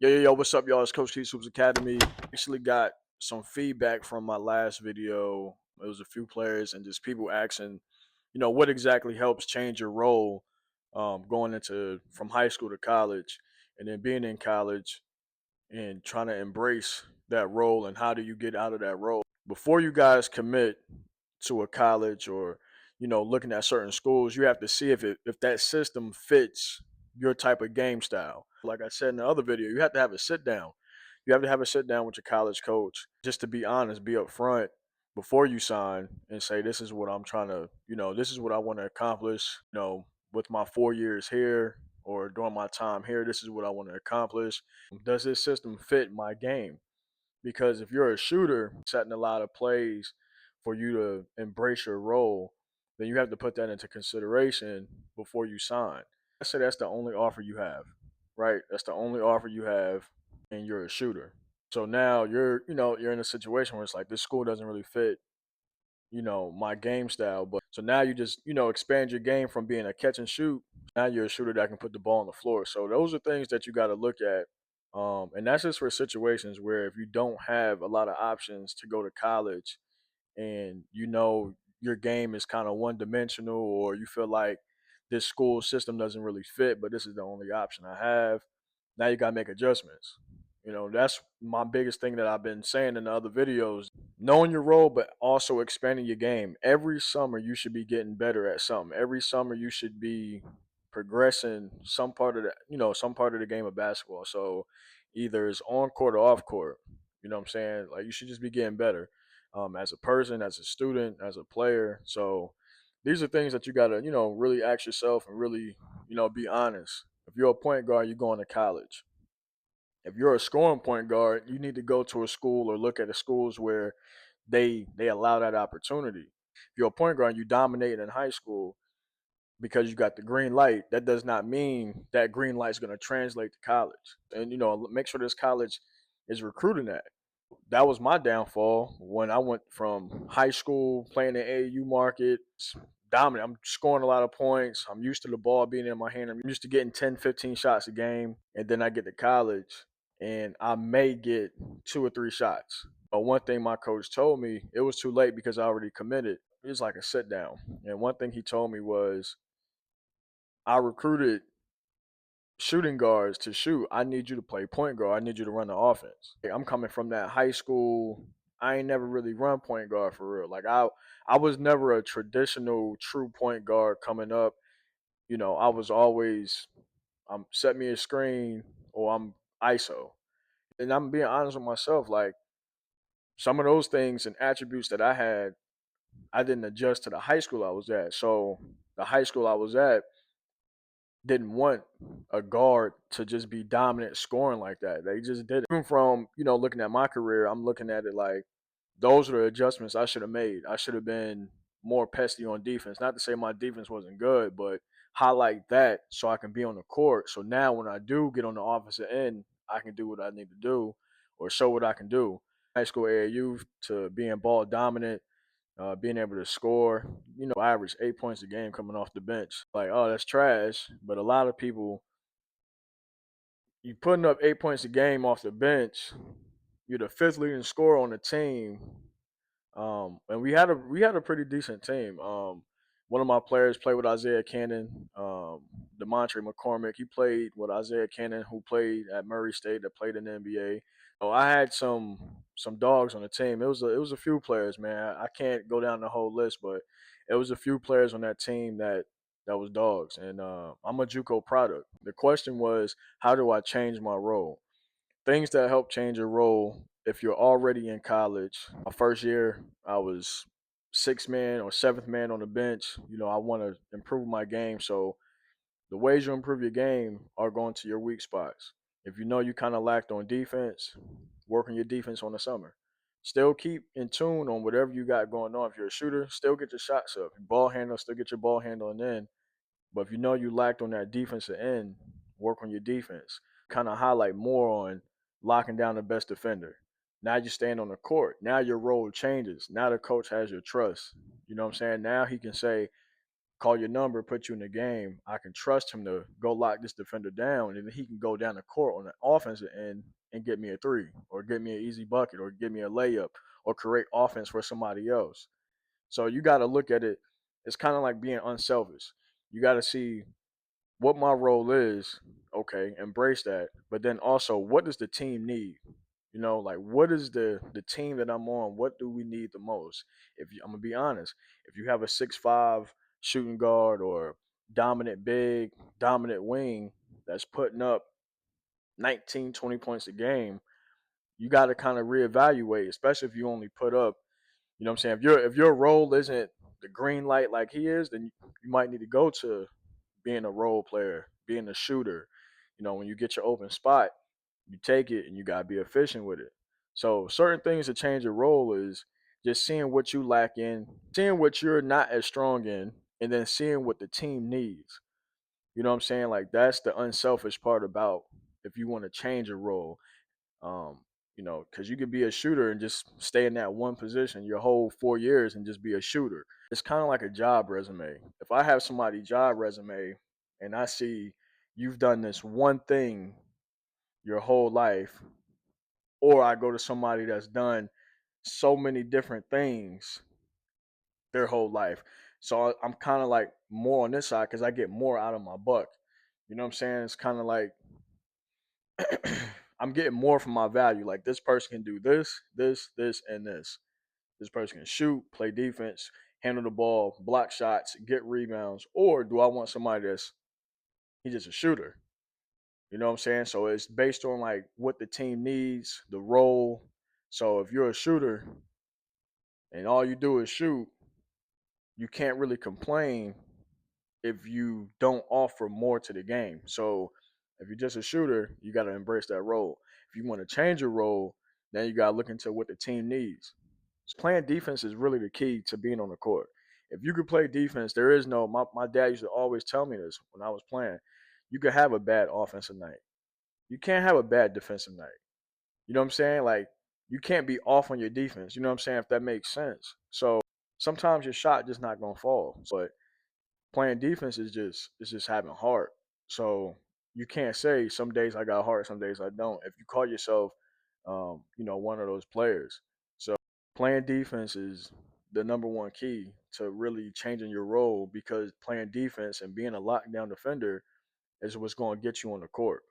Yo, what's up, y'all? It's Coach Keas Hoops Academy. Actually got some feedback from my last video. It was a few players and just people asking, what exactly helps change your role going into from high school to college and then being in college and trying to embrace that role and how do you get out of that role. Before you guys commit to a college or, looking at certain schools, you have to see if that system fits your type of game style. Like I said in the other video, you have to have a sit down. You have to have a sit down with your college coach just to be honest, be upfront before you sign and say, this is what I'm trying to, this is what I want to accomplish, with my 4 years here or during my time here, this is what I want to accomplish. Does this system fit my game? Because if you're a shooter, setting a lot of plays for you to embrace your role, then you have to put that into consideration before you sign. I say that's the only offer you have, right? That's the only offer you have, and you're a shooter. So now you're in a situation where it's like this school doesn't really fit, my game style. But so now you just, expand your game from being a catch and shoot. Now you're a shooter that can put the ball on the floor. So those are things that you got to look at. And that's just for situations where if you don't have a lot of options to go to college and your game is kind of one dimensional or you feel like this school system doesn't really fit, but this is the only option I have, now you got to make adjustments. That's my biggest thing that I've been saying in the other videos. Knowing your role, but also expanding your game. Every summer, you should be getting better at something. Every summer, you should be progressing some part of the game of basketball. So either it's on court or off court. You know what I'm saying? Like you should just be getting better as a person, as a student, as a player. So these are things that you got to, really ask yourself and really, be honest. If you're a point guard, you're going to college. If you're a scoring point guard, you need to go to a school or look at the schools where they allow that opportunity. If you're a point guard, you dominate in high school because you got the green light. That does not mean that green light is going to translate to college. And make sure this college is recruiting that. That was my downfall when I went from high school playing the AAU market, dominant. I'm scoring a lot of points. I'm used to the ball being in my hand. I'm used to getting 10, 15 shots a game. And then I get to college and I may get 2 or 3 shots. But one thing my coach told me, it was too late because I already committed. It was like a sit down. And one thing he told me was, I recruited shooting guards to shoot. I need you to play point guard. I need you to run the offense. Like, I'm coming from that high school. I ain't never really run point guard for real. Like I was never a traditional true point guard coming up. I was always set me a screen or I'm ISO. And I'm being honest with myself, like some of those things and attributes that I had, I didn't adjust to the high school I was at. So the high school I was at didn't want a guard to just be dominant scoring like that. They just did it. Even from, looking at my career, I'm looking at it like those are the adjustments I should have made. I should have been more pesty on defense. Not to say my defense wasn't good, but highlight that so I can be on the court. So now when I do get on the offensive end, I can do what I need to do or show what I can do. High school AAU to being ball dominant, being able to score. I average 8 points a game coming off the bench. Like, oh, that's trash. But a lot of people, you putting up 8 points a game off the bench. You're the fifth leading scorer on the team. And we had a pretty decent team. One of my players played with Isaiah Cannon, Demontre McCormick. He played with Isaiah Cannon, who played at Murray State, that played in the NBA. Oh, I had some dogs on the team. It was a few players, man. I can't go down the whole list, but it was a few players on that team that was dogs. And I'm a JUCO product. The question was, how do I change my role? Things that help change your role if you're already in college. My first year, I was sixth man or seventh man on the bench. I want to improve my game. So the ways you improve your game are going to your weak spots. If you know you kind of lacked on defense, work on your defense on the summer. Still keep in tune on whatever you got going on. If you're a shooter, still get your shots up. If you ball handle, still get your ball handling in. But if you know you lacked on that defensive end, work on your defense. Kind of highlight more on locking down the best defender. Now you stand on the court. Now your role changes. Now the coach has your trust. You know what I'm saying? Now he can say, call your number, put you in the game, I can trust him to go lock this defender down, and then he can go down the court on the offensive end and get me a three, or get me an easy bucket, or get me a layup, or create offense for somebody else. So you got to look at it. It's kind of like being unselfish. You got to see what my role is. Okay, embrace that. But then also, what does the team need? Like what is the team that I'm on? What do we need the most? I'm gonna be honest, if you have a 6'5" shooting guard or dominant big, dominant wing that's putting up 19, 20 points a game, you got to kind of reevaluate, especially if you only put up. You know what I'm saying? If your role isn't the green light like he is, then you might need to go to being a role player, being a shooter. When you get your open spot, you take it and you gotta be efficient with it. So certain things to change your role is just seeing what you lack in, seeing what you're not as strong in, and then seeing what the team needs. You know what I'm saying? Like that's the unselfish part about if you want to change a role. Um, because you could be a shooter and just stay in that one position your whole 4 years and just be a shooter. It's kind of like a job resume. If I have somebody's job resume and I see you've done this one thing your whole life, or I go to somebody that's done so many different things their whole life. So I'm kind of like more on this side because I get more out of my buck. You know what I'm saying? It's kind of like I'm getting more from my value. Like this person can do this, this, and this. This person can shoot, play defense, handle the ball, block shots, get rebounds. Or do I want somebody that's he's just a shooter? You know what I'm saying? So it's based on like what the team needs, the role. So if you're a shooter and all you do is shoot, you can't really complain if you don't offer more to the game. So if you're just a shooter, you got to embrace that role. If you want to change your role, then you got to look into what the team needs. So playing defense is really the key to being on the court. If you could play defense, there is no, my dad used to always tell me this when I was playing. You could have a bad offensive night. You can't have a bad defensive night. You know what I'm saying? Like you can't be off on your defense. You know what I'm saying? If that makes sense. So sometimes your shot just not gonna fall. But playing defense is just having heart. So you can't say some days I got heart, some days I don't. If you call yourself, one of those players. So playing defense is the number one key to really changing your role because playing defense and being a lockdown defender is what's going to get you on the court.